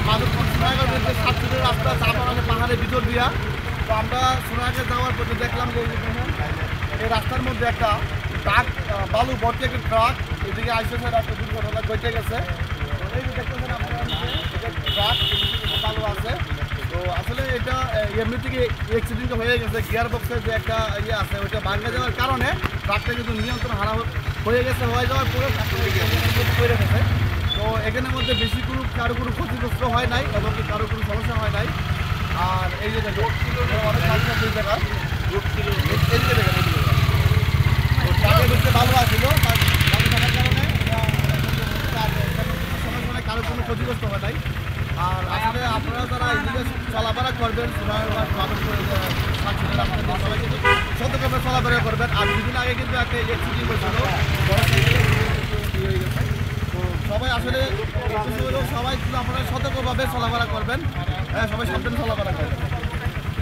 মাধবপুর সোনারগাঁওয়ের যে 7 কিলোমিটার রাস্তা চাপাবাগান পাহাড়ের ভিতর দিয়া। তো আমরা সোনারগাঁ যাওয়ার পথে দেখলাম যে এই রাস্তার মধ্যে একটা ট্রাক বালু ভর্তি একটা ট্রাক এদিকে আইসেছে, একটা দুর্ঘটনা ঘটে গেছে। এই যে দেখতেছেন আপনারা ট্রাক বালু আছে। তো আসলে এটা এমনি থেকে অ্যাক্সিডেন্ট হয়ে গেছে, গিয়ার বক্সের যে একটা ইয়ে আছে ওইটা ভাঙা যাওয়ার কারণে ট্রাকটা কিন্তু নিয়ন্ত্রণ হারা হয়ে গেছে, হয়ে যাওয়ার পরে করে গেছে। তো এখানের মধ্যে বেশি কারো কোনো ক্ষতিগ্রস্ত হয় নাই এবং কারো কোনো সমস্যা হয় নাই। আর এই যে দেখো অনেক সমস্যা দুই জায়গা এদিকে দেখেন, তো ট্রাকের ভিতরে ভালো আসছিল, ভালো থাকার কারণে সময় কারো কোনো ক্ষতিগ্রস্ত হয় নাই। আর আসলে আপনারা যারা এদিকে চলাফেরা করবেন সবাই কিন্তু সতর্কভাবে চলাফেরা করবেন। আর দুদিন আগে কিন্তু একটা অ্যাক্সিডেন্ট হয়েছিল, হয়ে গেছে। তো সবাই আসলে সবাই কিন্তু আপনারা সতর্কভাবে চলাফেরা করবেন, হ্যাঁ সবাই সাবধানে চলাফেরা করবেন।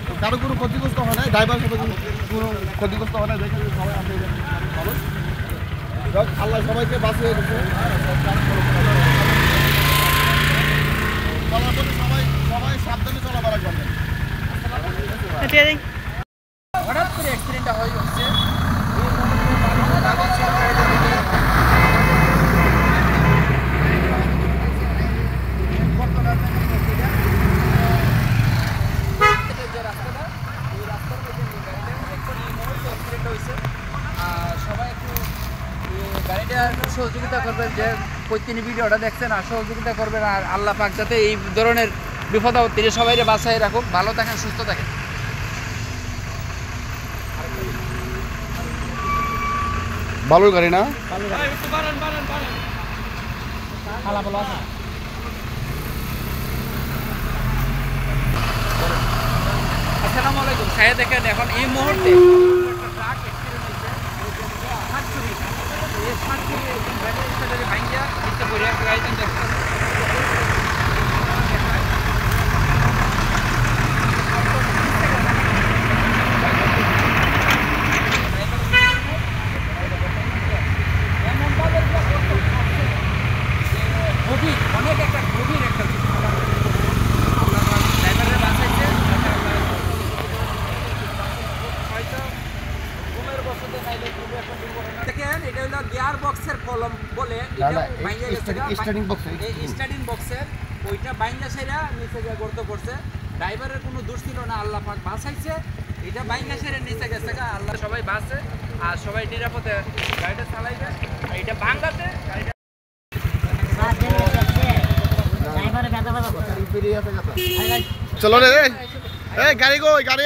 তো কারো কোনো ক্ষতিগ্রস্ত হয় না, ড্রাইভার সাথে কোনো ক্ষতিগ্রস্ত হয় না, দেখে সবাই আপনি ভালো আল্লাহ সবাইকে বাঁচিয়ে রেখেছে। সবাই সাবধানে চলাফেরা করবেন। হঠাৎ করে অ্যাক্সিডেন্টটা হয়ে যাচ্ছে। সবাই একটু গাড়িটা সহযোগিতা করবেন, যে প্রতিদিন ভিডিওটা দেখছেন আর সহযোগিতা করবেন। আর আল্লাহ পাক যাতে এই ধরনের বিপদ আপদ থেকে সবাই বাঁচাই রাখুক। ভালো থাকেন, সুস্থ থাকেন। ভালো গাড়ি না আসসালামু আলাইকুম। খাইয়ে দেখেন এখন এই মুহূর্তে অনেক একটা গভীর একটা ড্রাইভারের বাঁচাইছে। হয়তো ঘুমের বসতে নাইলে খুবই একটা দুর্ঘটনা। দেখেন এটা হলো গিয়ার বক্সের কলম বলে, স্টার্টিং বক্সের ওইটা বাইঙ্গা সেরা নিচে গিয়ে গর্ত করছে। ড্রাইভারের কোনো দোষ ছিল না, আল্লাহ পাক বাঁচাইছে। এটা বাইঙ্গা সেরা নিচে গেছে, আল্লাহ সবাই বাঁচে আর সবাই নিরাপদে গাড়িটা চালাইবে। এটা ভাঙ্গাতে গাড়িটা চলো রে, গাড়ি গো গাড়ি।